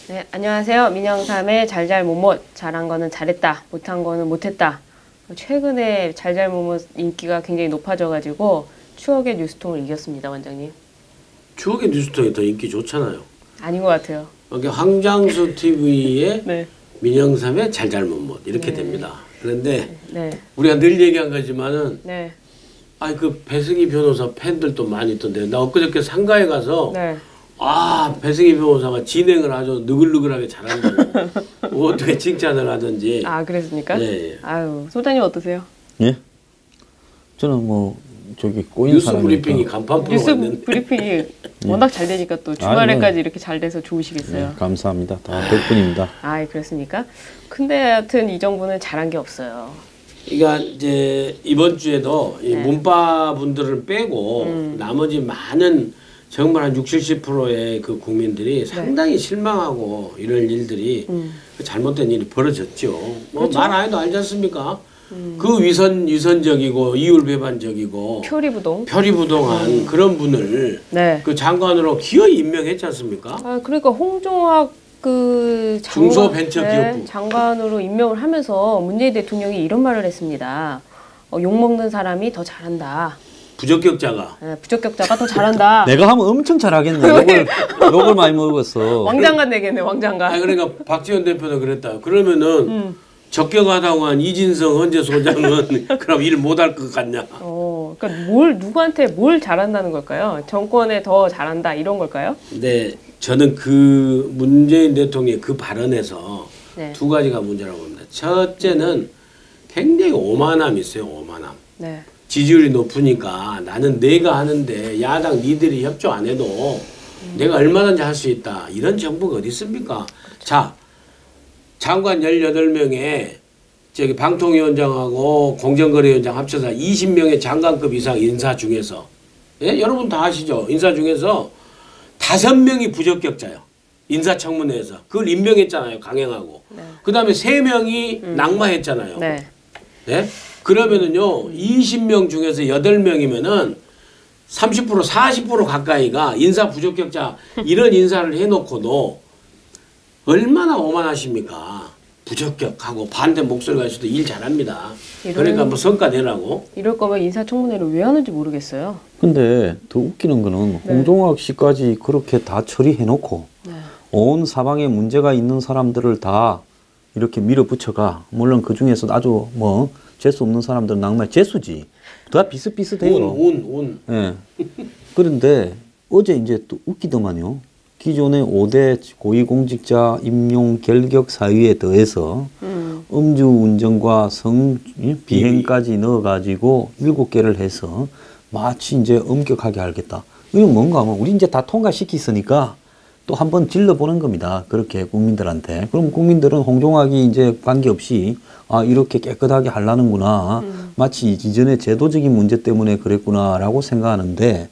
네, 안녕하세요. 민영삼의 잘잘 못못, 잘한 거는 잘했다, 못한 거는 못했다. 최근에 잘잘 못못 인기가 굉장히 높아져가지고 추억의 뉴스통을 이겼습니다, 원장님. 추억의 뉴스통이 더 인기 좋잖아요. 아닌 것 같아요. 그러니까 황장수 TV의 네. 민영삼의 잘잘 못못 이렇게 네. 됩니다. 그런데 네. 우리가 늘 얘기한 거지만은 네. 아니 그 배승희 변호사 팬들도 많이 있던데 나 엊그저께 상가에 가서 네. 아 배승희 변호사가 진행을 아주 느글느글하게 잘한다고 뭐 어떻게 칭찬을 하든지. 아, 그랬습니까? 네. 아유, 소장님 어떠세요? 예? 저는 뭐 저기 꼬인 뉴스 사람이니까. 브리핑이 간판 프로가 뉴스 있는데 브리핑이 워낙 잘 되니까 또 주말에까지 이렇게 잘 돼서 좋으시겠어요. 네, 감사합니다. 다 덕분입니다. 아, 그렇습니까? 근데 하여튼 이 정부는 잘한 게 없어요. 그러니까 이제 이번 주에도 이 네. 문파 분들을 빼고 나머지 많은 정말 한 60, 70%의 그 국민들이 상당히 실망하고 이럴 일들이 잘못된 일이 벌어졌죠. 뭐 그렇죠? 말 안 해도 알지 않습니까? 그 위선적이고 이율배반적이고 표리부동한 그런 분을 네. 그 장관으로 기어이 임명했지 않습니까? 아, 그러니까 홍종학 그 중소벤처기업부 장관으로 임명을 하면서 문재인 대통령이 이런 말을 했습니다. 욕먹는 사람이 더 잘한다. 부적격자가. 네, 부적격자가 더 잘한다. 내가 하면 엄청 잘하겠네. 욕을 많이 먹었어. 왕장관 되겠네, 왕장관. 아 그러니까 박지원 대표도 그랬다. 그러면은 적격하다고 한 이진성 헌재 소장은 그럼 일 못할 것 같냐? 그러니까 누구한테 뭘 잘한다는 걸까요? 정권에 더 잘한다 이런 걸까요? 네, 저는 그 문재인 대통령의 그 발언에서 네. 두 가지가 문제라고 봅니다. 첫째는 굉장히 오만함이 있어요, 오만함. 네. 지지율이 높으니까 나는 내가 하는데 야당 니들이 협조 안 해도 내가 얼마든지 할 수 있다. 이런 정부가 어디 있습니까? 그렇죠. 자, 장관 18명에 저기 방통위원장하고 공정거래위원장 합쳐서 20명의 장관급 이상 인사 중에서 예? 여러분 다 아시죠? 인사 중에서 5명이 부적격자예요. 인사청문회에서. 그걸 임명했잖아요. 강행하고. 네. 그 다음에 3명이 낙마했잖아요. 네. 네? 그러면은요, 20명 중에서 8명이면은 30%, 40% 가까이가 인사 부적격자 이런 인사를 해놓고도 얼마나 오만하십니까? 부적격하고 반대 목소리가 있어도 일 잘합니다. 그러니까 뭐 성과 내라고. 이럴 거면 인사청문회를 왜 하는지 모르겠어요. 근데 더 웃기는 거는 홍종학 씨까지 그렇게 다 처리해놓고 온 사방에 문제가 있는 사람들을 다 이렇게 밀어붙여가 물론 그 중에서 아주 뭐 재수 없는 사람들은 낙마 재수지. 다 비슷비슷해요. 운. 예. 그런데 어제 이제 또 웃기더만요. 기존의 5대 고위공직자 임용 결격 사유에 더해서 음주운전과 성비행까지 넣어가지고 7개를 해서 마치 이제 엄격하게 하겠다. 이건 뭔가 하면 우리 이제 다 통과시켰으니까 또 한번 질러보는 겁니다. 그렇게 국민들한테. 그럼 국민들은 홍종학이 이제 관계없이 아, 이렇게 깨끗하게 하려는구나. 마치 이전에 제도적인 문제 때문에 그랬구나라고 생각하는데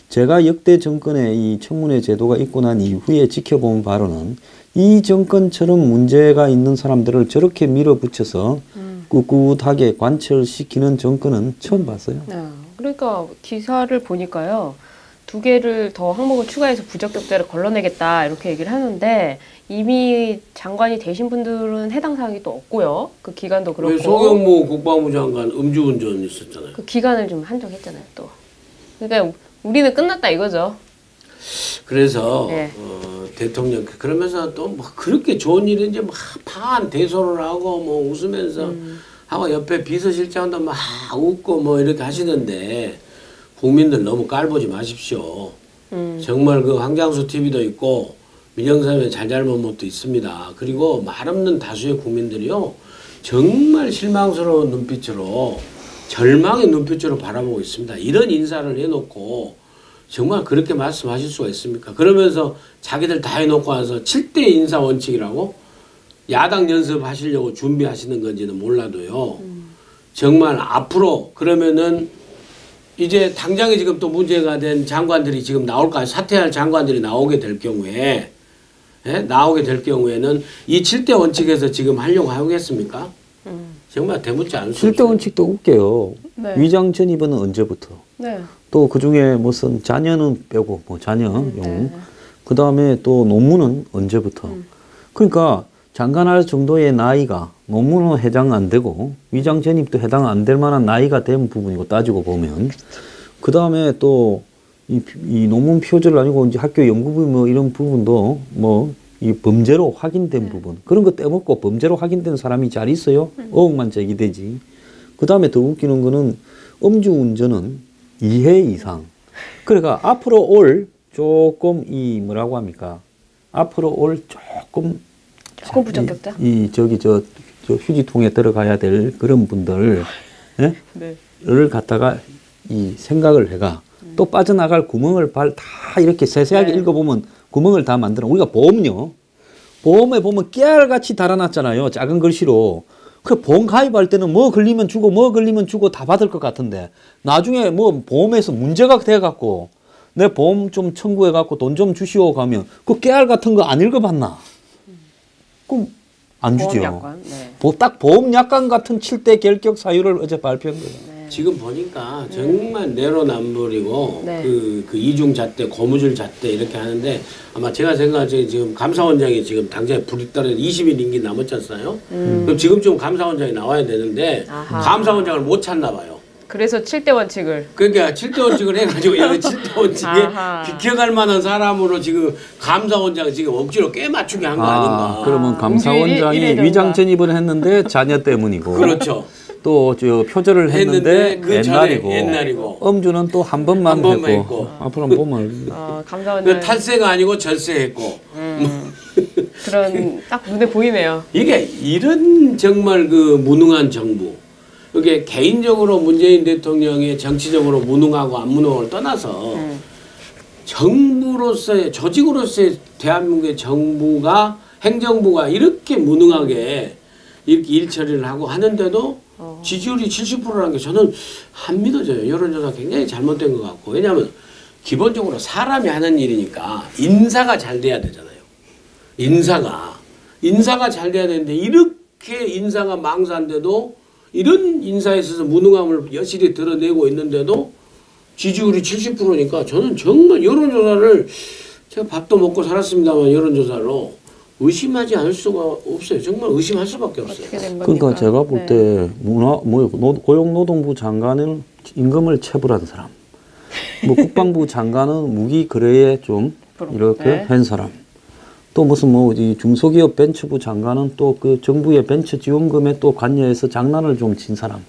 제가 역대 정권의 이 청문회 제도가 있고 난 이후에 지켜본 바로는 이 정권처럼 문제가 있는 사람들을 저렇게 밀어붙여서 꿋꿋하게 관철시키는 정권은 처음 봤어요. 그러니까 기사를 보니까요. 2개를 더 항목을 추가해서 부적격자를 걸러내겠다 이렇게 얘기를 하는데 이미 장관이 되신 분들은 해당 사항이 또 없고요. 그 기간도 그렇고. 송영무 국방부 장관 음주운전 있었잖아요. 그 기간을 좀 한정했잖아요. 또. 그러니까 우리는 끝났다 이거죠. 그래서 네. 대통령 그러면서 또 뭐 그렇게 좋은 일인지 막 대소를 하고 뭐 웃으면서 하고 옆에 비서실장도 막 웃고 뭐 이렇게 하시는데 국민들 너무 깔보지 마십시오. 정말 그 황장수 TV도 있고 민영삼의 잘잘못못도 있습니다. 그리고 말 없는 다수의 국민들이요 정말 실망스러운 눈빛으로 절망의 눈빛으로 바라보고 있습니다. 이런 인사를 해놓고 정말 그렇게 말씀하실 수가 있습니까? 그러면서 자기들 다 해놓고 와서 7대 인사 원칙이라고 야당 연습하시려고 준비하시는 건지는 몰라도요. 정말 앞으로 그러면은 이제 당장에 지금 또 문제가 된 장관들이 지금 나올까 사퇴할 장관들이 나오게 될 경우에 나오게 될 경우에는 이 7대 원칙에서 지금 하려고 하겠습니까? 정말 대묻지 않을 수 7대 원칙도 웃겨요. 네. 위장 전입은 언제부터? 네. 또 그중에 무슨 자녀는 빼고 뭐 자녀용 그 다음에 또 논문은 언제부터? 그러니까 장관할 정도의 나이가 논문은 해당 안 되고 위장 전입도 해당 안 될 만한 나이가 된 부분이고 따지고 보면 그 다음에 또 이 논문 표절 아니고 이제 학교 연구부 뭐 이런 부분도 뭐 이 범죄로 확인된 부분 그런 거 떼먹고 범죄로 확인된 사람이 잘 있어요. 의혹만 제기되지. 그 다음에 더 웃기는 거는 음주운전은 2회 이상. 그러니까 앞으로 올 조금 이 뭐라고 합니까? 앞으로 올 조금 부적격자? 저 휴지통에 들어가야 될 그런 분들 예? 네. 를 갖다가 이 생각을 해가 또 빠져나갈 구멍을 다 이렇게 세세하게 네. 읽어보면 구멍을 다 만들어. 우리가 보험요. 보험에 보면 깨알같이 달아놨잖아요. 작은 글씨로. 그 보험 가입할 때는 뭐 걸리면 주고 뭐 걸리면 주고 다 받을 것 같은데 나중에 뭐 보험에서 문제가 돼갖고 내 보험 좀 청구해갖고 돈 좀 주시오 가면 그 깨알 같은 거 안 읽어봤나? 그럼 안 주죠. 보험약관. 네. 딱 보험약관 같은 7대 결격 사유를 어제 발표한 거예요. 네. 지금 보니까 정말 내로남불이고 네. 그 이중 잣대, 고무줄 잣대 이렇게 하는데 아마 제가 생각할 때 지금 감사원장이 지금 당장에 불이 떨어져 20일 임기 남았잖아요. 그럼 지금쯤 감사원장이 나와야 되는데 아하. 감사원장을 못 찾나 봐요. 그래서 7대 원칙을. 그러니까 7대 원칙을 해가지고 여기 7대 원칙에 아하. 비켜갈 만한 사람으로 지금 감사원장 지금 억지로 깨맞추게 한 거 아닌가. 그러면 감사원장이 일회전가. 위장 전입을 했는데 자녀 때문이고 그렇죠. 또 저 표절을 했는데 그 전에 옛날이고, 옛날이고. 음주는 또 한 번만 한 번만 했고 했고. 앞으로 한번 보면 감사원장 그 탈세가 아니고 절세했고. 그런 딱 눈에 보이네요. 이게 이런 정말 그 무능한 정부. 이게 개인적으로 문재인 대통령의 정치적으로 무능하고 안 무능을 떠나서 정부로서의 조직으로서의 대한민국의 정부가 행정부가 이렇게 무능하게 이렇게 일 처리를 하고 하는데도 지지율이 70%라는 게 저는 안 믿어져요. 여론조사 굉장히 잘못된 것 같고. 왜냐하면 기본적으로 사람이 하는 일이니까 인사가 잘 돼야 되잖아요. 인사가 잘 돼야 되는데 이렇게 인사가 망사인데도 이런 인사에 있어서 무능함을 여실히 드러내고 있는데도 지지율이 70%니까 저는 정말 여론조사를 제가 밥도 먹고 살았습니다만 여론조사로 의심하지 않을 수가 없어요. 정말 의심할 수밖에 없어요. 어떻게 된 겁니까? 그러니까 제가 볼 때 네. 고용노동부 장관은 임금을 체불한 사람, 뭐 국방부 장관은 무기 거래에 좀 이렇게 네. 한 사람, 또 무슨 뭐 이 중소기업 벤처부 장관은 또 그 정부의 벤처 지원금에 또 관여해서 장난을 좀 친 사람.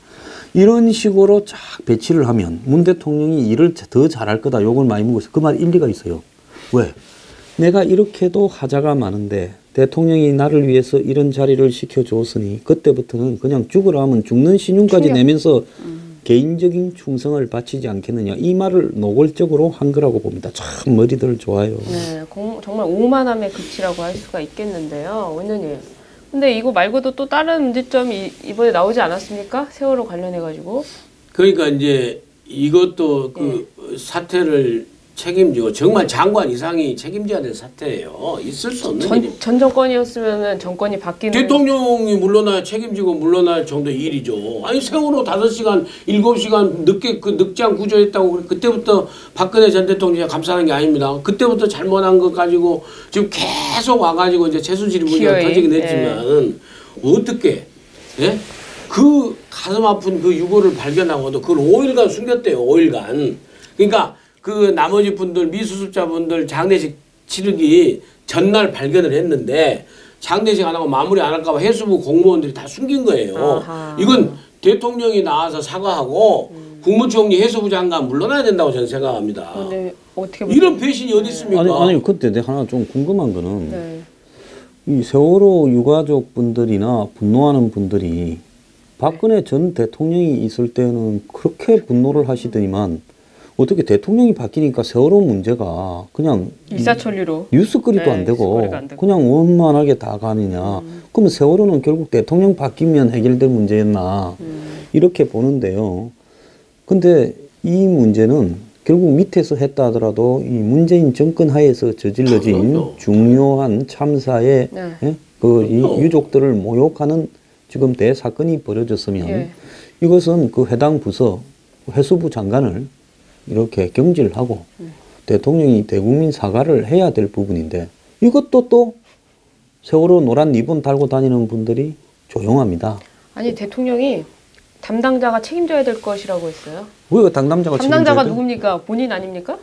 이런 식으로 쫙 배치를 하면 문 대통령이 일을 더 잘할 거다. 욕을 많이 먹고 있어요. 그 말 일리가 있어요. 왜? 내가 이렇게도 하자가 많은데 대통령이 나를 위해서 이런 자리를 시켜줬으니 그때부터는 그냥 죽으라 하면 죽는 신용까지 내면서 개인적인 충성을 바치지 않겠느냐. 이 말을 노골적으로 한 거라고 봅니다. 참 머리들 좋아요. 네, 정말 오만함의 극치라고 할 수가 있겠는데요, 원장님. 근데 이거 말고도 또 다른 문제점이 이번에 나오지 않았습니까? 세월호 관련해가지고. 그러니까 이제 이것도 그 사태를 책임지고 정말 장관 이상이 책임져야 될 사태예요. 있을 수 없는 일입니다. 전 정권이었으면 정권이 바뀌는. 대통령이 물러나야 책임지고 물러날 정도의 일이죠. 아니 세월호 5시간, 7시간 늦게 그 늑장 구조했다고 그때부터 박근혜 전 대통령이 감싸는 게 아닙니다. 그때부터 잘못한 것 가지고 지금 계속 와가지고 이제 최순실 문제가 기어이. 터지긴 했지만 어떻게 예? 그 가슴 아픈 그 유골을 발견하고도 그걸 5일간 숨겼대요. 5일간. 그러니까 그 나머지 분들 미수습자분들 장례식 치르기 전날 발견을 했는데 장례식 안 하고 마무리 안 할까 봐 해수부 공무원들이 다 숨긴 거예요. 아하. 이건 대통령이 나와서 사과하고 국무총리 해수부 장관 물러나야 된다고 저는 생각합니다. 근데 어떻게 이런 배신이 어디 있습니까? 아니 근데 내가 하나 좀 궁금한 거는 네. 이 세월호 유가족 분들이나 분노하는 분들이 박근혜 전 대통령이 있을 때는 그렇게 분노를 하시더니만 어떻게 대통령이 바뀌니까 세월호 문제가 그냥 일사천리로. 뉴스거리도 네, 안 되고 뉴스거리가 안 되고. 그냥 원만하게 다 가느냐. 그러면 세월호는 결국 대통령 바뀌면 해결될 문제였나 이렇게 보는데요. 근데 이 문제는 결국 밑에서 했다 하더라도 이 문재인 정권 하에서 저질러진 그럼요. 중요한 참사의 네. 예? 이 그럼요. 유족들을 모욕하는 지금 대사건이 벌어졌으면 예. 이것은 그 해당 부서 해수부 장관을 이렇게 경질하고 대통령이 대국민 사과를 해야 될 부분인데 이것도 또 세월호 노란 리본 달고 다니는 분들이 조용합니다. 아니 대통령이 담당자가 책임져야 될 것이라고 했어요. 왜 담당자가 담당자가 책임져야 돼? 누굽니까? 본인 아닙니까?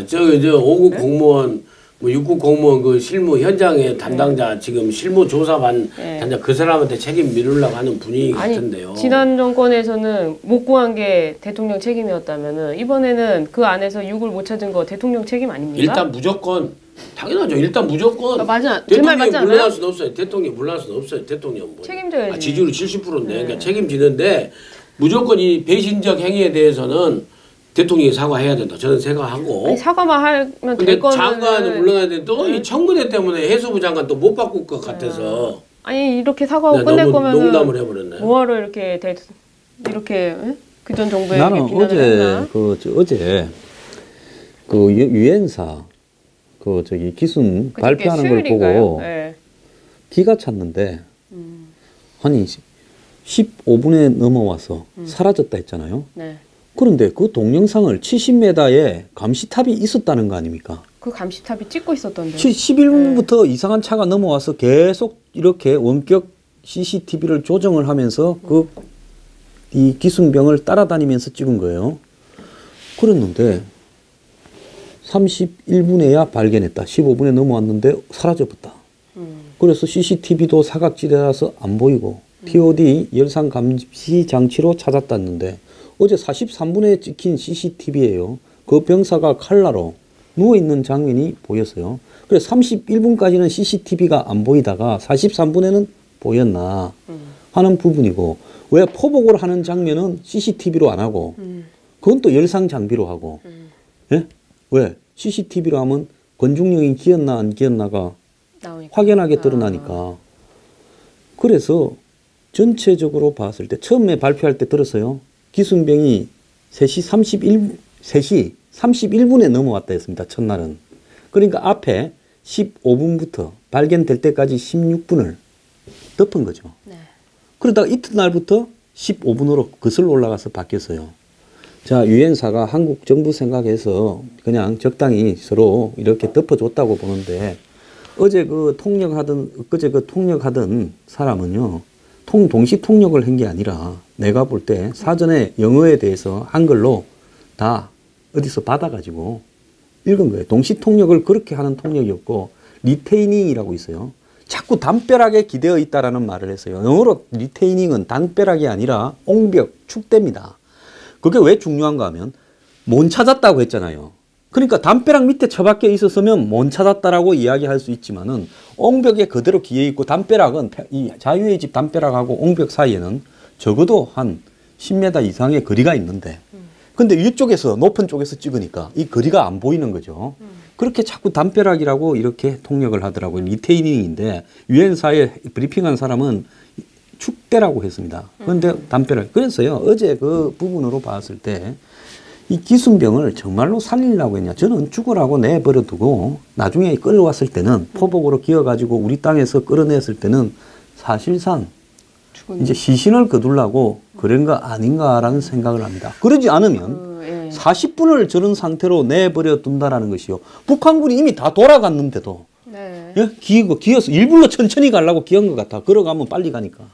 저 5급 공무원, 뭐 6급 공무원 그 실무 현장의 담당자 지금 실무 조사반 단장 그 사람한테 책임 미루려고 하는 분위기 아니 같은데요. 지난 정권에서는 못 구한 게 대통령 책임이었다면은 이번에는 그 안에서 6을 못 찾은 거 대통령 책임 아닙니까? 일단 무조건 당연하죠. 일단 무조건 맞아. 제 말 대통령이 맞지 않아요? 물러날 수는 없어요. 대통령이 물러날 수는 없어요. 대통령 뭐. 책임져야지. 지지율 70%인데 그러니까 책임지는데 무조건 이 배신적 행위에 대해서는 대통령이 사과해야 된다. 저는 생각하고. 아니, 사과만 하면 근데 될 거는 장관이 물러나야 되는데 또 이 청문회 때문에 해수부 장관 또 못 바꿀 것 같아서 아니 이렇게 사과하고 내가 끝낼 너무 거면은 농담을 해버렸네. 뭐하러 이렇게 이렇게 그전 정부에 나는 비난을 했나? 어제 그 유엔사 그 저기 기순 그저께 발표하는 걸 수요일인가요? 보고 네. 기가 찼는데 아니 15분에 넘어와서 사라졌다 했잖아요. 네. 그런데 그 동영상을 70m에 감시탑이 있었다는 거 아닙니까? 그 감시탑이 찍고 있었던데. 11분부터 이상한 차가 넘어와서 계속 이렇게 원격 CCTV를 조정을 하면서 이 기순병을 따라다니면서 찍은 거예요. 그랬는데 31분에야 발견했다. 15분에 넘어왔는데 사라져버렸다. 그래서 CCTV도 사각지대라서 안 보이고 TOD 열상 감시 장치로 찾았다는데 어제 43분에 찍힌 CCTV예요. 그 병사가 칼라로 누워있는 장면이 보였어요. 그래서 31분까지는 CCTV가 안 보이다가 43분에는 보였나 하는 부분이고 왜 포복을 하는 장면은 CCTV로 안 하고 그건 또 열상 장비로 하고 예? 왜? CCTV로 하면 권중령이 기었나 안 기었나가 나오니까. 확연하게 드러나니까 그래서 전체적으로 봤을 때 처음에 발표할 때 들었어요. 기순병이 3시 31분에 넘어왔다 했습니다. 첫날은. 그러니까 앞에 15분부터 발견될 때까지 16분을 덮은 거죠. 네. 그러다가 이튿날부터 15분으로 거슬러 올라가서 바뀌었어요. 자, 유엔사가 한국 정부 생각해서 그냥 적당히 서로 이렇게 덮어줬다고 보는데 어제 그제 통역하던 사람은요, 동시 통역을 한 게 아니라 내가 볼 때 사전에 영어에 대해서 한글로 다 어디서 받아가지고 읽은 거예요. 동시 통역을 그렇게 하는 통역이었고, 리테이닝이라고 있어요. 자꾸 담벼락에 기대어 있다라는 말을 했어요. 영어로 리테이닝은 담벼락이 아니라 옹벽, 축대입니다. 그게 왜 중요한가 하면, 못 찾았다고 했잖아요. 그러니까 담벼락 밑에 처박혀 있었으면 못 찾았다라고 이야기할 수 있지만은 옹벽에 그대로 기어 있고 담벼락은 이 자유의 집 담벼락하고 옹벽 사이에는 적어도 한 10m 이상의 거리가 있는데 근데 위쪽에서 높은 쪽에서 찍으니까 이 거리가 안 보이는 거죠. 그렇게 자꾸 담벼락이라고 이렇게 통역을 하더라고요. 리테이닝인데 유엔사에 브리핑한 사람은 축대라고 했습니다. 그런데 담벼락. 그래서요 어제 그 부분으로 봤을 때 이 기순병을 정말로 살리려고 했냐. 저는 죽으라고 내버려두고 나중에 끌어왔을 때는 포복으로 기어가지고 우리 땅에서 끌어냈을 때는 사실상 이제 시신을 거두려고 그런 거 아닌가라는 생각을 합니다. 그러지 않으면 40분을 저런 상태로 내버려 둔다라는 것이요. 북한군이 이미 다 돌아갔는데도 네. 예? 기어서 일부러 천천히 가려고 기어한 것 같아. 걸어가면 빨리 가니까.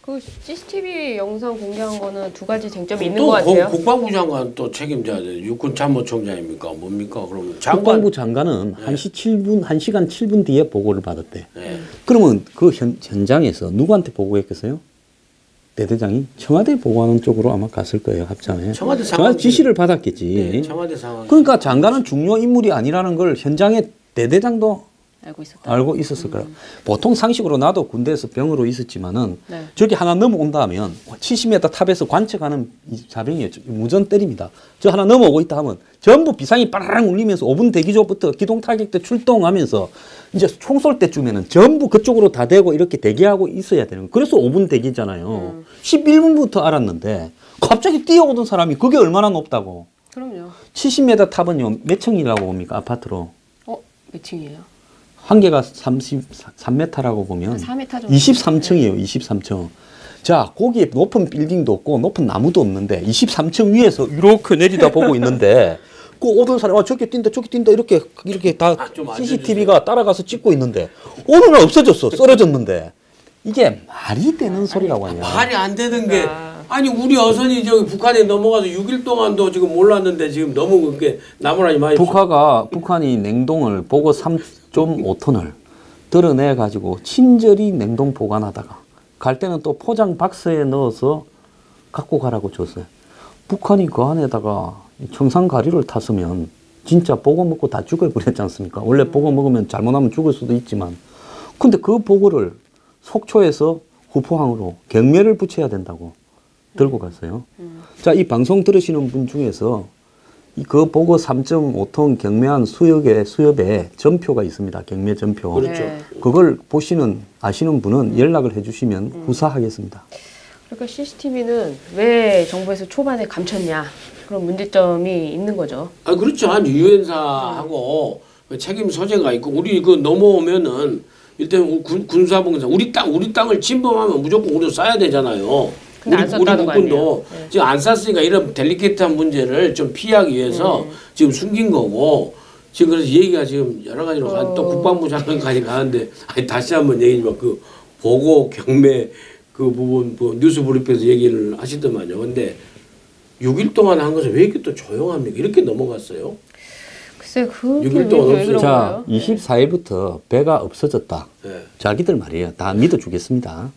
그 CCTV 영상 공개한 거는 두 가지 쟁점이 있는 또 것 같아요. 국방부 장관 또 책임져야 돼. 육군 참모총장입니까? 뭡니까? 그럼 장관. 국방부 장관은 1시간 7분 뒤에 보고를 받았대. 네. 그러면 그 현장에서 누구한테 보고했겠어요? 대대장이 청와대 보고하는 쪽으로 아마 갔을 거예요. 합참에. 청와대 상황 지시를 받았겠지. 네, 청와대 상황. 그러니까 장관은 중요 인물이 아니라는 걸 현장의 대대장도 알고 있었을 거라. 보통 상식으로 나도 군대에서 병으로 있었지만은 네. 저기 하나 넘어온다 하면 70m 탑에서 관측하는 자병이에요. 무전 때립니다. 저 하나 넘어오고 있다 하면 전부 비상이 빠르르 울리면서 5분 대기조부터 기동 타격 때 출동하면서 이제 총 쏠 때쯤에는 전부 그쪽으로 다 대고 이렇게 대기하고 있어야 되는 거예요. 그래서 5분 대기잖아요. 11분부터 알았는데 갑자기 뛰어오던 사람이 그게 얼마나 높다고. 그럼요. 70m 탑은요 몇 층이라고 봅니까? 아파트로. 몇 층이에요? 한 개가 33m라고 보면 4m 정도. 23층이에요. 23층. 자, 거기에 높은 빌딩도 없고 높은 나무도 없는데 23층 위에서 이렇게 내리다 보고 있는데 그 오던 사람 저기 뛴다 이렇게 다 좀 CCTV가 따라가서 찍고 있는데 오늘은 없어졌어. 쓰러졌는데 이게 말이 되는 소리라고 하냐. 말이 안 되는 게 아니 우리 어선이 저기 북한에 넘어가서 6일 동안도 지금 몰랐는데 지금 너무 그게 나무라니 많이 북한이 냉동을 보고 3.5톤을 드러내 가지고 친절히 냉동 보관하다가 갈 때는 또 포장 박스에 넣어서 갖고 가라고 줬어요. 북한이 그 안에다가 청산가리를 탔으면 진짜 보고 먹고 다 죽어버렸지 않습니까? 원래 보고 먹으면 잘못하면 죽을 수도 있지만 근데 그 보고를 속초에서 후포항으로 경매를 붙여야 된다고 들고 갔어요. 자, 이 방송 들으시는 분 중에서 그 보고 3.5톤 경매한 수협에 전표가 있습니다. 경매 전표. 그렇죠. 네. 그걸 아시는 분은 연락을 해주시면 후사하겠습니다. 그러니까 CCTV는 왜 정부에서 초반에 감췄냐 그런 문제점이 있는 거죠. 아 그렇죠. 한 유엔사하고 그 책임 소재가 있고 우리 그 넘어오면은 일단 군사봉사 우리 땅을 침범하면 무조건 우리도 써야 되잖아요. 근데 안 썼다는 거 아니에요? 국군도 지금 안 쐈으니까 이런 델리케이트한 문제를 좀 피하기 위해서 지금 숨긴 거고 지금 그래서 얘기가 지금 여러 가지로 또 국방부 장관까지 가는데 아니 다시 한번 얘기 좀 그 보고 경매 그 부분 뭐 뉴스 브리핑에서 얘기를 하시더만요. 근데 6일 동안 한 것은 왜 이렇게 또 조용합니까? 이렇게 넘어갔어요. 글쎄 그 6일 동안 왜 그런 자, 거예요? 24일부터 배가 없어졌다. 네. 자기들 말이에요. 다 믿어주겠습니다.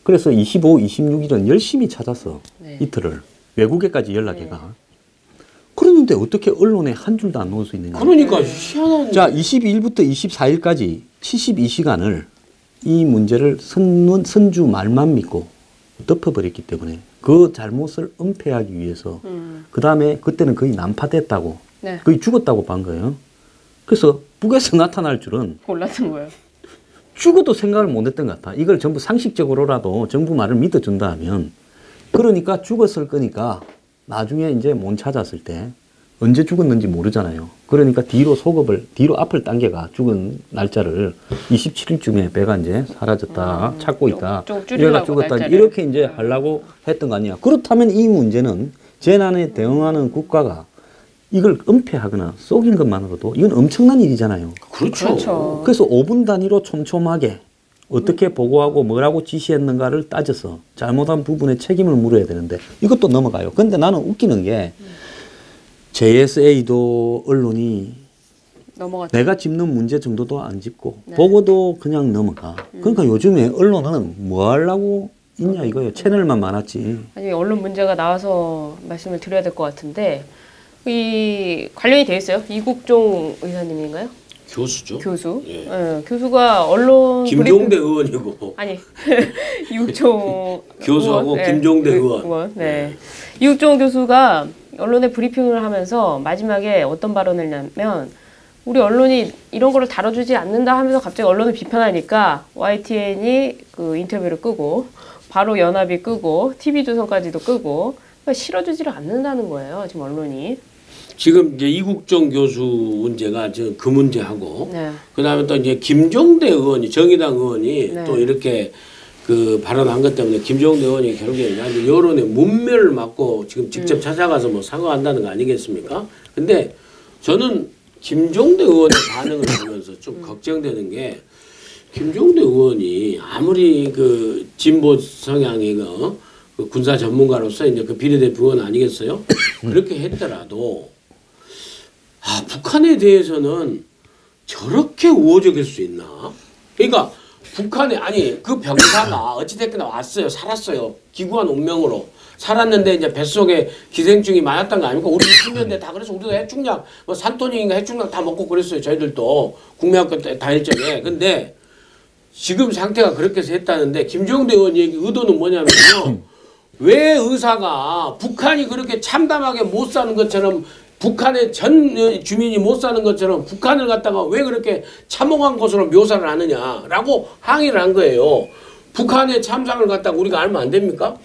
그래서 25, 26일은 열심히 찾아서 네. 이틀을 외국에까지 연락해가. 그러는데 어떻게 언론에 한 줄도 안 넣을 수 있느냐. 그러니까 희한한. 자, 22일부터 24일까지 72시간을 이 문제를 선주 말만 믿고 덮어버렸기 때문에 그 잘못을 은폐하기 위해서 그 다음에 그때는 거의 난파됐다고 네. 거의 죽었다고 본 거예요. 그래서 북에서 나타날 줄은 몰랐던 거예요. 죽어도 생각을 못 했던 것 같아. 이걸 전부 상식적으로라도 정부 말을 믿어준다 하면 그러니까 죽었을 거니까 나중에 이제 못 찾았을 때 언제 죽었는지 모르잖아요. 그러니까 뒤로 앞을 당겨가 죽은 날짜를 27일쯤에 배가 이제 사라졌다, 찾고 있다, 좀 이래가 줄이려고 죽었다, 날짜를. 이렇게 이제 하려고 했던 거 아니야. 그렇다면 이 문제는 재난에 대응하는 국가가 이걸 은폐하거나 속인 것만으로도 이건 엄청난 일이잖아요. 그렇죠. 그렇죠. 그래서 5분 단위로 촘촘하게 어떻게 보고하고 뭐라고 지시했는가를 따져서 잘못한 부분에 책임을 물어야 되는데 이것도 넘어가요. 근데 나는 웃기는 게 JSA도 언론이 넘어갔죠. 내가 짚는 문제 정도도 안 짚고 네. 보고도 그냥 넘어가. 그러니까 요즘에 언론은 뭐 하려고 있냐 이거예요. 채널만 많았지. 아니 언론 문제가 나와서 말씀을 드려야 될 것 같은데 이 관련이 돼 있어요. 이국종 의사님인가요? 교수죠. 교수. 예. 예, 교수가 언론 김종대 의원이고. 아니 이국종 교수하고 의원, 김종대 그 의원. 네. 이국종 교수가 언론에 브리핑을 하면서 마지막에 어떤 발언을 했냐면 우리 언론이 이런 거를 다뤄주지 않는다 하면서 갑자기 언론을 비판하니까 YTN이 그 인터뷰를 끄고 바로 연합이 끄고 TV조선까지도 끄고 그러니까 실어주지를 않는다는 거예요. 지금 언론이. 지금 이제 이국정 교수 문제가 지금 그 문제하고 네. 그다음에 또 이제 김종대 의원이 정의당 의원이 네. 또 이렇게 그 발언한 것 때문에 김종대 의원이 결국에 이제 여론의 문매를 맞고 지금 직접 찾아가서 뭐 사과한다는 거 아니겠습니까? 근데 저는 김종대 의원의 반응을 보면서 좀 걱정되는 게 김종대 의원이 아무리 그 진보 성향의 그 군사 전문가로서 이제 그 비례대표원 아니겠어요? 그렇게 했더라도 북한에 대해서는 저렇게 우호적일 수 있나? 그러니까 북한에 아니 그 병사가 어찌됐거나 왔어요, 살았어요, 기구한 운명으로 살았는데 이제 뱃속에 기생충이 많았던 거 아닙니까? 우리 20년대 다 그래서 우리도 해충약 뭐 산토닉인가 해충약 다 먹고 그랬어요. 저희들도 국민학교 때 다닐 적에. 근데 지금 상태가 그렇게 해서 했다는데 김종대 의원 얘기 의도는 뭐냐면요. 왜 의사가 북한이 그렇게 참담하게 못 사는 것처럼 북한의 전 주민이 못 사는 것처럼 북한을 갖다가 왜 그렇게 참혹한 것으로 묘사를 하느냐라고 항의를 한 거예요. 북한의 참상을 갖다가 우리가 알면 안 됩니까?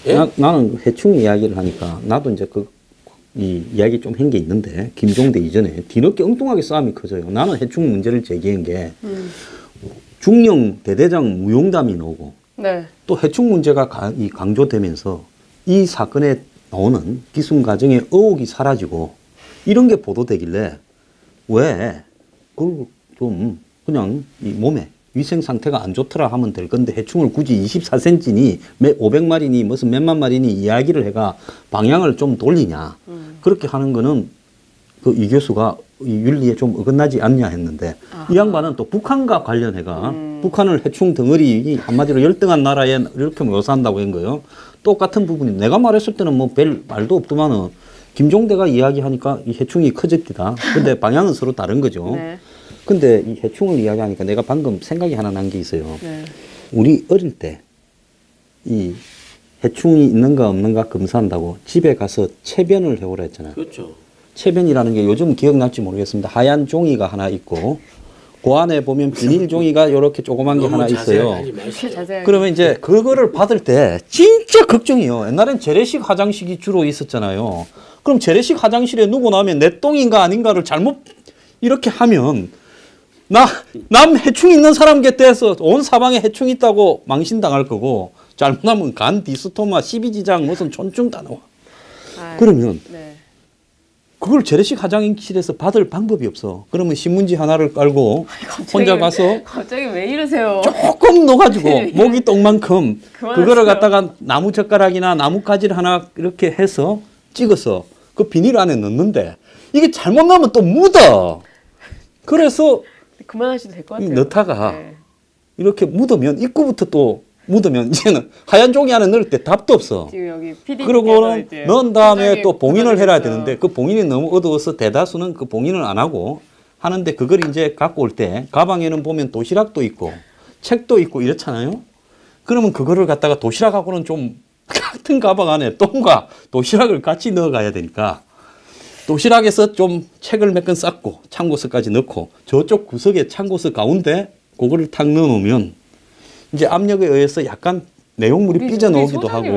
예? 나는 해충 이야기를 하니까 나도 이제 이 이야기 좀 한 게 있는데 김종대 이전에 뒤늦게 엉뚱하게 싸움이 커져요. 나는 해충 문제를 제기한 게 중령 대대장 무용담이 나오고 네. 또 해충 문제가 강조되면서 이 사건에 나오는 기순 과정의 의혹이 사라지고 이런 게 보도되길래 왜 그걸 좀 그냥 이 몸에 위생 상태가 안 좋더라 하면 될 건데 해충을 굳이 24cm니 500마리니 무슨 몇만 마리니 이야기를 해가 방향을 좀 돌리냐. 그렇게 하는 거는 그 이 교수가 이 윤리에 좀 어긋나지 않냐 했는데 이 양반은 또 북한과 관련해가 북한을 해충 덩어리 한마디로 열등한 나라에 이렇게 묘사한다고 한 거예요. 똑같은 부분이 내가 말했을 때는 뭐 별 말도 없더만은 김종대가 이야기하니까 이 해충이 커졌기다. 근데 방향은 서로 다른 거죠. 네. 근데 이 해충을 이야기하니까 내가 방금 생각이 하나 난 게 있어요. 네. 우리 어릴 때 이 해충이 있는가 없는가 검사한다고 집에 가서 체변을 해오라 했잖아요. 그렇죠. 체변이라는 게 요즘 기억날지 모르겠습니다. 하얀 종이가 하나 있고 그 안에 보면 비닐 종이가 이렇게 조그만 게 하나 있어요. 자세하게. 그러면 이제 그거를 받을 때 진짜 걱정이요. 옛날엔 재래식 화장실이 주로 있었잖아요. 그럼 재래식 화장실에 누구 나면 내 똥인가 아닌가를 잘못 이렇게 하면 남 해충 있는 사람 곁에서 온 사방에 해충 있다고 망신당할 거고 잘못하면 간, 디스토마, 십이지장 무슨 촌충 다 나와. 그러면 네. 그걸 재래식 화장실에서 받을 방법이 없어. 그러면 신문지 하나를 깔고 갑자기 혼자 가서 갑자기 왜 이러세요? 조금 넣어가지고 모기 똥만큼 그만하세요. 그거를 갖다가 나무 젓가락이나 나무 가지를 하나 이렇게 해서 찍어서 그 비닐 안에 넣는데 이게 잘못 나면 또 묻어. 그래서 그만하셔도 될 것 같아요. 넣다가 네. 이렇게 묻으면 입구부터 또 묻으면 이제는 하얀 종이 안에 넣을 때 답도 없어. 지금 여기 PD 그러고는 넣은 다음에 또 봉인을 해야 됐어요. 되는데 그 봉인이 너무 어두워서 대다수는 그 봉인을 안 하고 하는데 그걸 이제 갖고 올 때 가방에는 보면 도시락도 있고 책도 있고 이렇잖아요. 그러면 그거를 갖다가 도시락하고는 좀 같은 가방 안에 똥과 도시락을 같이 넣어가야 되니까 도시락에서 좀 책을 몇 권 쌓고 참고서까지 넣고 저쪽 구석에 참고서 가운데 그거를 탁 넣어놓으면 이제 압력에 의해서 약간 내용물이 삐져나오기도 하고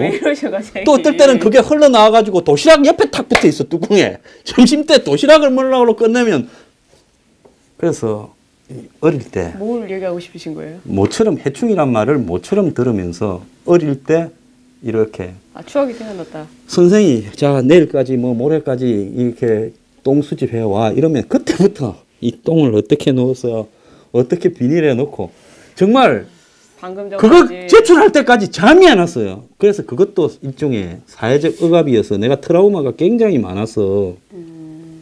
또 어떨 때는 그게 흘러나와가지고 도시락 옆에 탁 붙어 있어 뚜껑에. 점심때 도시락을 먹으려고 끝내면 그래서 어릴 때 뭘 얘기하고 싶으신 거예요? 모처럼 해충이란 말을 모처럼 들으면서 어릴 때 이렇게 추억이 생각났다. 선생이 자 내일까지 뭐 모레까지 이렇게 똥 수집해 와 이러면 그때부터 이 똥을 어떻게 넣어서 어떻게 비닐에 넣고 정말 방금 그거 전까지 제출할 때까지 잠이 안 왔어요. 그래서 그것도 일종의 사회적 억압이어서 내가 트라우마가 굉장히 많아서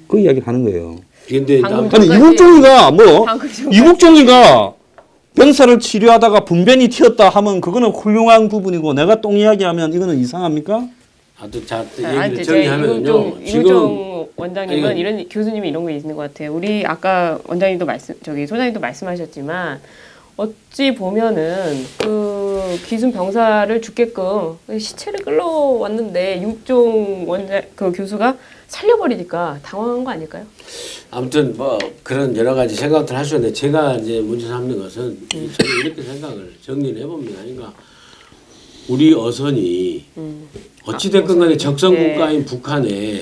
그 이야기를 하는 거예요. 근데 방금 아니 전까지- 이국종이가 뭐 방금 전까지- 이국종이가 병사를 치료하다가 분변이 튀었다 하면 그거는 훌륭한 부분이고 내가 똥 이야기하면 이거는 이상합니까? 아주 자 아니, 얘기를 정리하면요. 이국종 원장님은 아니, 이런 교수님이 이런 거 있는 것 같아요. 우리 아까 원장님도 소장님도 말씀하셨지만 어찌 보면은 그 기순 병사를 죽게끔 시체를 끌러왔는데 이국종 그 교수가 살려버리니까 당황한 거 아닐까요? 아무튼 뭐 그런 여러 가지 생각들 하셨는데 제가 이제 문제 삼는 것은 저는 이렇게 생각을 정리를 해봅니다. 그러니까 우리 어선이 어찌됐건 간에 적성국가인 북한에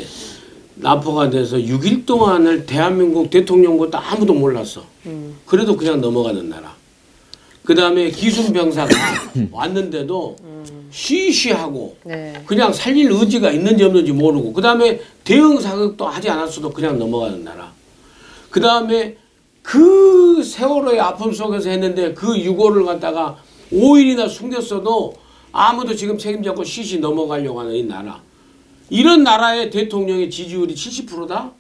납포가 돼서 6일 동안을 대한민국 대통령보다 아무도 몰랐어. 그래도 그냥 넘어가는 나라. 그 다음에 기순병사가 왔는데도 쉬쉬하고 네. 그냥 살릴 의지가 있는지 없는지 모르고 그 다음에 대응 사격도 하지 않았어도 그냥 넘어가는 나라. 그 다음에 그 세월호의 아픔 속에서 했는데 그 유고를 갖다가 5일이나 숨겼어도 아무도 지금 책임지 않고 쉬쉬 넘어가려고 하는 이 나라. 이런 나라의 대통령의 지지율이 70%다?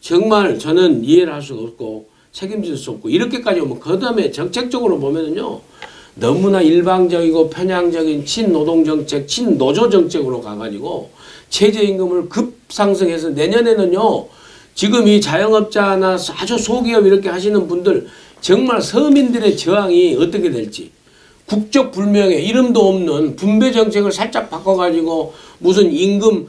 정말 저는 이해를 할 수가 없고 책임질 수 없고 이렇게까지 오면 그 다음에 정책적으로 보면은요 너무나 일방적이고 편향적인 친노동 정책, 친노조 정책으로 가가지고 최저임금을 급상승해서 내년에는요 지금 이 자영업자나 아주 소기업 이렇게 하시는 분들 정말 서민들의 저항이 어떻게 될지 국적 불명예 이름도 없는 분배 정책을 살짝 바꿔가지고 무슨 임금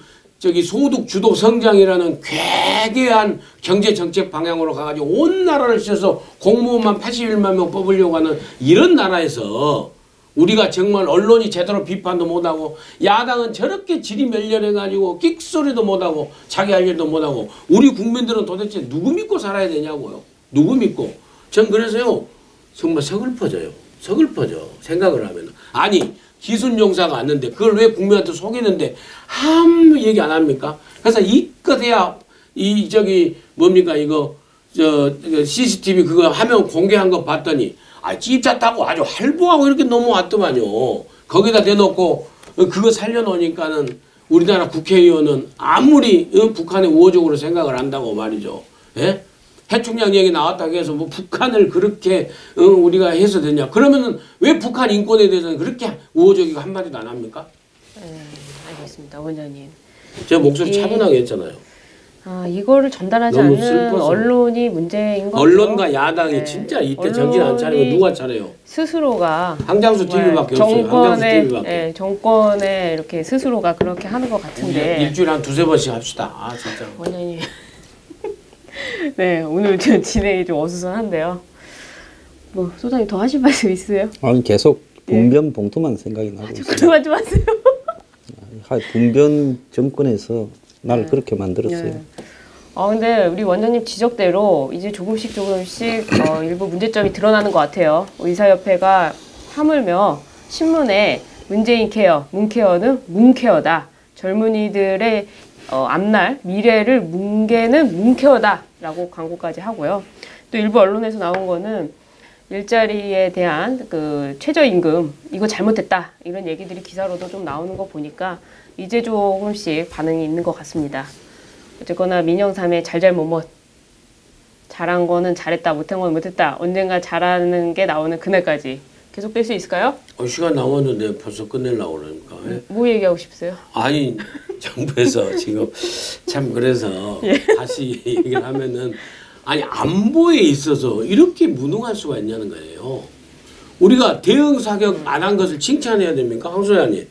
소득 주도 성장이라는 괴괴한 경제 정책 방향으로 가가지고 온 나라를 씌워서 공무원만 81만 명 뽑으려고 하는 이런 나라에서 우리가 정말 언론이 제대로 비판도 못하고 야당은 저렇게 질이 멸렬해가지고 끽소리도 못하고 자기 할 일도 못하고 우리 국민들은 도대체 누구 믿고 살아야 되냐고요. 누구 믿고. 전 그래서요 정말 서글퍼져요. 서글퍼져 생각을 하면. 아니 기순용사가 왔는데 그걸 왜 국민한테 속이는데 아무 얘기 안 합니까? 그래서 이껏해야 이 저기 뭡니까 이거 CCTV 그거 화면 공개한 거 봤더니 찝자 타고 아주 활보하고 이렇게 넘어왔더만요. 거기다 대놓고 그거 살려놓으니까는 우리나라 국회의원은 아무리 북한의 우호적으로 생각을 한다고 말이죠. 예? 해충량 얘기 나왔다고 해서 뭐 북한을 그렇게 우리가 해서 되냐. 그러면은 왜 북한 인권에 대해서는 그렇게 우호적이고 한마디도 안 합니까? 알겠습니다. 원장님. 제가 목소리 차분하게 했잖아요. 이거를 전달하지 너무 않는 슬퍼서. 언론이 문제인 거죠. 언론과 야당이 네. 진짜 이때 정신 안 차리고 누가 차려요? 스스로가 항장수 TV밖에 없어요. 항장수 정권에 TV밖에. 정권에 이렇게 스스로가 그렇게 하는 것 같은데. 일주일에 한 두세 번씩 합시다. 진짜. 원장님. 네, 오늘 좀 진행이 좀 어수선한데요. 뭐 소장님 더 하실 말씀 있으세요? 아니 계속 분변 봉투만 생각이 나고 있어요. 그러지 좀 하세요. 분변 정권에서 날 그렇게 만들었어요. 네. 근데 우리 원장님 지적대로 이제 조금씩 일부 문제점이 드러나는 것 같아요. 의사협회가 하물며 신문에 문재인 케어, 문케어는 문케어다. 젊은이들의 앞날 미래를 뭉개는 문케어다라고 광고까지 하고요. 또 일부 언론에서 나온 거는 일자리에 대한 그 최저임금 이거 잘못됐다 이런 얘기들이 기사로도 좀 나오는 거 보니까 이제 조금씩 반응이 있는 것 같습니다. 어쨌거나 민영삼의 잘잘못못 잘한 거는 잘했다 못한 건 못했다 언젠가 잘하는 게 나오는 그날까지 계속 뺄 수 있을까요? 시간 남았는데 벌써 끝내려고 그러니까. 뭐 얘기하고 싶으세요? 아니 정부에서 지금 참 그래서 다시 얘기를 하면은 안보에 있어서 이렇게 무능할 수가 있냐는 거예요. 우리가 대응 사격 안 한 것을 칭찬해야 됩니까? 황 소장님.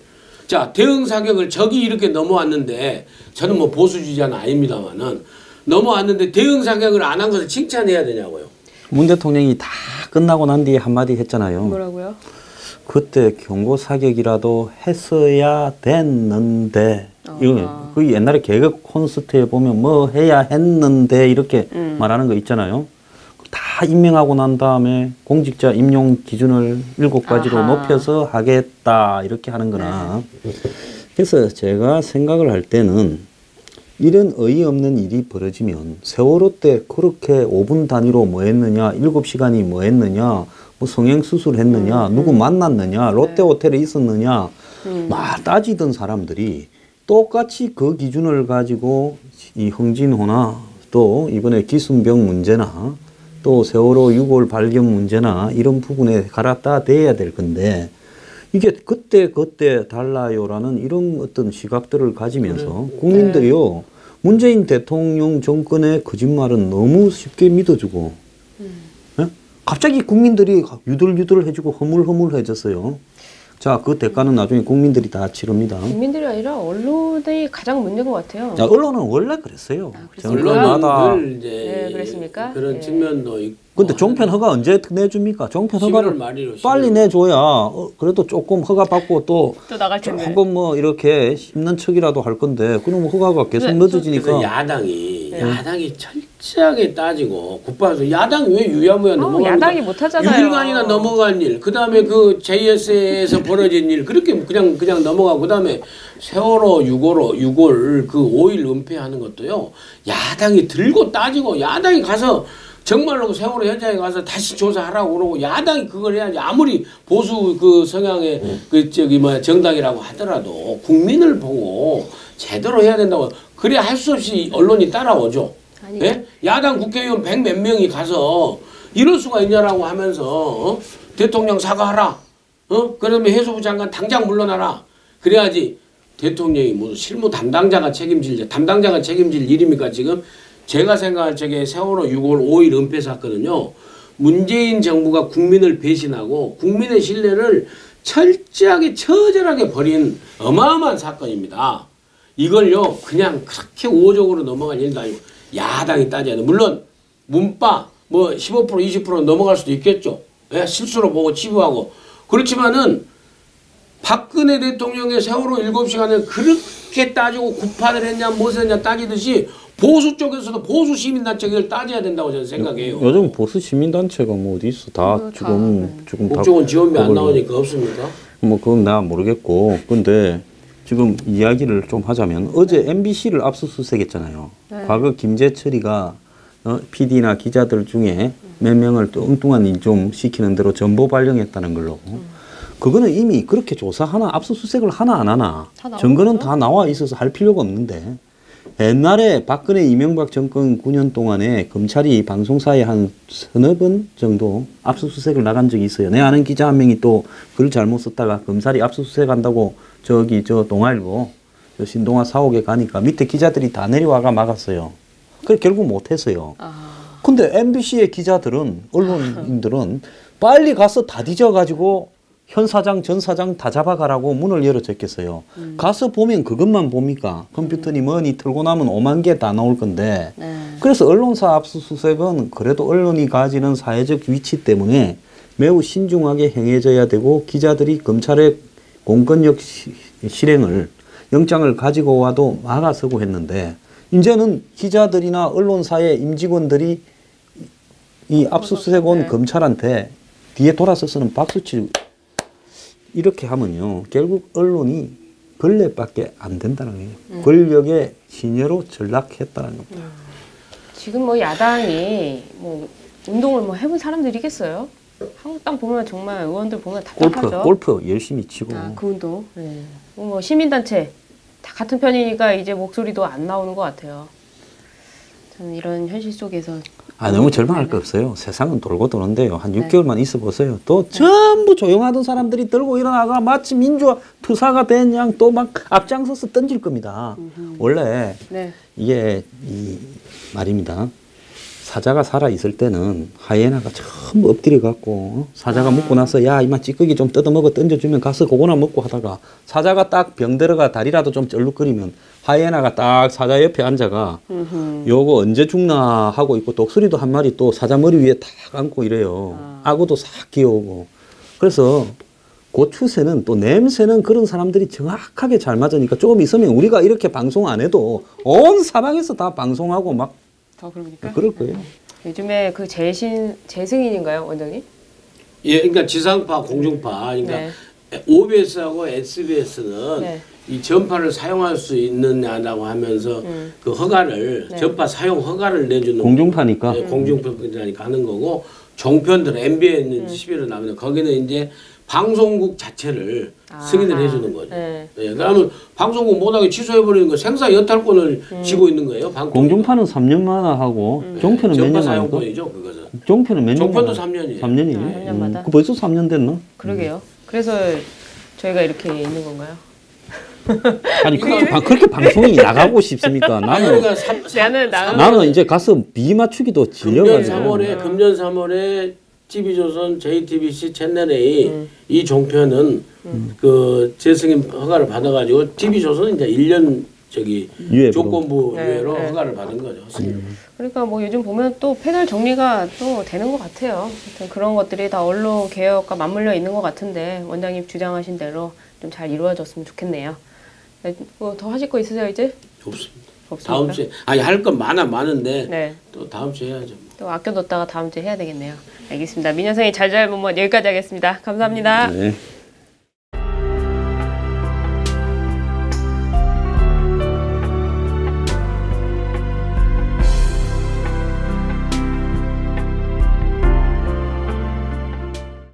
자, 대응 사격을 적이 이렇게 넘어왔는데 저는 뭐 보수주의자는 아닙니다만은 넘어왔는데 대응 사격을 안 한 것을 칭찬해야 되냐고요. 문 대통령이 다 끝나고 난 뒤에 한마디 했잖아요. 뭐라고요? 그때 경고 사격이라도 했어야 됐는데 이거 그 옛날에 개그 콘서트에 보면 뭐 해야 했는데 이렇게 말하는 거 있잖아요. 다 임명하고 난 다음에 공직자 임용 기준을 7가지로 높여서 하겠다 이렇게 하는 거나. 그래서 제가 생각을 할 때는 이런 어이없는 일이 벌어지면 세월호 때 그렇게 5분 단위로 뭐 했느냐 7시간이 뭐 했느냐 뭐 성형수술 했느냐 누구 만났느냐 롯데호텔에 있었느냐 막 따지던 사람들이 똑같이 그 기준을 가지고 이 홍진호나 또 이번에 기순병 문제나 또 세월호 6월 발견 문제나 이런 부분에 갈아다 대야 될 건데 이게 그때 달라요라는 이런 어떤 시각들을 가지면서 국민들이요 문재인 대통령 정권의 거짓말은 너무 쉽게 믿어주고 예? 갑자기 국민들이 유들유들 해주고 허물허물해졌어요. 자, 그 대가는 나중에 국민들이 다 치릅니다. 국민들이 아니라 언론이 가장 문제인 것 같아요. 자, 언론은 원래 그랬어요. 언론은 이제 네, 그랬습니까? 그런 측면도 있고. 근데 종편 허가 언제 내줍니까? 종편 11월 허가를 말이로 빨리 내줘야 그래도 조금 허가 받고 또 나갈 텐데. 조금 뭐 이렇게 힘든 척이라도 할 건데 그럼 허가가 계속 늦어지니까 그래서 야당이 철저하게 따지고 국방에서 야당이 왜 유야무야 넘어가니까 야당이 못하잖아요. 6일간이나 넘어간 일, 그 다음에 그 JS에서 벌어진 일 그렇게 그냥 넘어가고 그 다음에 세월호 6월 그 5일 은폐하는 것도요 야당이 들고 따지고 야당이 가서 정말로 그 세월호 현장에 가서 다시 조사하라고 그러고 야당이 그걸 해야지 아무리 보수 그 성향의 정당이라고 하더라도 국민을 보고 제대로 해야 된다고 그래야 할 수 없이 언론이 따라오죠. 예? 야당 국회의원 100몇 명이 가서 이럴 수가 있냐라고 하면서 대통령 사과하라. 그러면 해수부 장관 당장 물러나라. 그래야지 대통령이 무슨 실무 담당자가 책임질 일입니까 지금? 제가 생각할 적에 세월호 6월 5일 은폐 사건은요. 문재인 정부가 국민을 배신하고 국민의 신뢰를 철저하게 처절하게 버린 어마어마한 사건입니다. 이걸요 그냥 그렇게 우호적으로 넘어갈 일도 아니고 야당이 따져야 돼. 물론 문바 뭐 15% 20% 넘어갈 수도 있겠죠. 예? 실수로 보고 치부하고. 그렇지만은 박근혜 대통령의 세월호 7시간을 그렇게 따지고 구판을 했냐 무엇을 했냐 따지듯이 보수 쪽에서도 보수 시민단체 를 따져야 된다고 저는 생각해요. 요즘 보수 시민단체가 뭐 어디 있어? 다 지금 국정원 지원비 안 나오니까 없습니까? 뭐 그건 나 모르겠고 근데 지금 이야기를 좀 하자면 어제 MBC를 압수수색했잖아요. 네. 과거 김재철이가 PD나 기자들 중에 몇 명을 또 엉뚱한 일 좀 시키는 대로 정보 발령했다는 걸로. 그거는 이미 그렇게 조사하나 압수수색을 하나 안 하나 다 나와 증거는 있죠? 다 나와 있어서 할 필요가 없는데 옛날에 박근혜 이명박 정권 9년 동안에 검찰이 방송사에 한 서너 번 정도 압수수색을 나간 적이 있어요. 내 아는 기자 한 명이 또 글 잘못 썼다가 검찰이 압수수색한다고 저기 저 동아일보 저 신동아 사옥에 가니까 밑에 기자들이 다 내려와가 막았어요. 그래 결국 못했어요. 아, 근데 MBC의 기자들은 언론인들은 빨리 가서 다 뒤져가지고 현 사장 전 사장 다 잡아가라고 문을 열어 줬겠어요. 가서 보면 그것만 봅니까? 컴퓨터니 뭐니 틀고 나면 5만 개 다 나올 건데. 네. 그래서 언론사 압수수색은 그래도 언론이 가지는 사회적 위치 때문에 매우 신중하게 행해져야 되고 기자들이 검찰의 공권력 실행을 영장을 가지고 와도 막아서고 했는데 이제는 기자들이나 언론사의 임직원들이 이 압수수색 온 네. 검찰한테 뒤에 돌아서서는 박수치고 이렇게 하면요 결국 언론이 걸레밖에 안 된다는 거예요. 권력의 신여로 전락했다는 겁니다. 지금 뭐 야당이 뭐 운동을 뭐 해본 사람들이겠어요? 한국 땅 보면 정말 의원들 보면 답답하죠. 골프 열심히 치고 아, 그 운동. 네. 뭐 시민단체 다 같은 편이니까 이제 목소리도 안 나오는 것 같아요. 저는 이런 현실 속에서 너무 절망할 거 없어요. 세상은 돌고 도는데요. 한 네. 6개월만 있어 보세요. 또 전부 조용하던 사람들이 들고 일어나가 마치 민주화 투사가 된 양 또 막 앞장서서 던질 겁니다. 원래 네. 이게 이 말입니다. 사자가 살아 있을 때는 하이에나가 전부 엎드려 갖고 사자가 먹고 나서 야 이만 찌꺼기 좀 뜯어먹어 던져주면 가서 그거나 먹고 하다가 사자가 딱 병 들어가 다리라도 좀 쩔룩거리면 하이에나가 딱 사자 옆에 앉아가 요거 언제 죽나 하고 있고 독수리도 한 마리 또 사자 머리 위에 탁 앉고 이래요. 악어도 싹 기어오고. 그래서 그 추세는 또 냄새는 그런 사람들이 정확하게 잘 맞으니까 조금 있으면 우리가 이렇게 방송 안 해도 온 사방에서 다 방송하고 막 더 그러니까. 그럴 거예요. 요즘에 그 재승인인가요, 원장님? 예, 그러니까 지상파, 공중파, 그러니까 OBS하고 SBS는 네. 이 전파를 사용할 수 있느냐라고 하면서 그 허가를 전파 사용 허가를 내주는 공중파니까. 예, 공중파니까 하는 거고 종편들은 MBN 11을 나오면 거기는 이제 방송국 자체를 승인을 해주는 거죠. 네. 예, 그러면 방송국 못하게 취소해버리는 거 생사 여탈권을 쥐고 있는 거예요. 공중파는 3년마다 하고 종편은 몇 전파 년 하니까? 사용권이죠, 그것은. 종편은 몇 년? 종편도 3년이에요. 3년이에요. 3년마다. 그 벌써 3년 됐나? 그러게요. 그래서 저희가 이렇게 있는 건가요? 아니 그렇게 방송이 나가고 싶습니까? 아니, 나는 그러니까 나는 이제 가서 비 맞추기도 질려가지고. 금년 3월에 TV조선, JTBC, 채널A 이 종편은 그 재승인 허가를 받아가지고 TV조선은 이제 1년 저기 유예로. 조건부 네, 유예로 네. 허가를 받은 거죠. 그러니까 뭐 요즘 보면 또 패널 정리가 또 되는 것 같아요. 하여튼 그런 것들이 다 언론 개혁과 맞물려 있는 것 같은데 원장님 주장하신 대로 좀 잘 이루어졌으면 좋겠네요. 네, 뭐 더 하실 거 있으세요 이제? 없습니다. 없습니까? 다음 주에 할 건 많은데 네. 또 다음 주에 해야죠. 또 아껴뒀다가 다음 주에 해야 되겠네요. 알겠습니다. 민현생이 잘잘못못 여기까지 하겠습니다. 감사합니다. 네.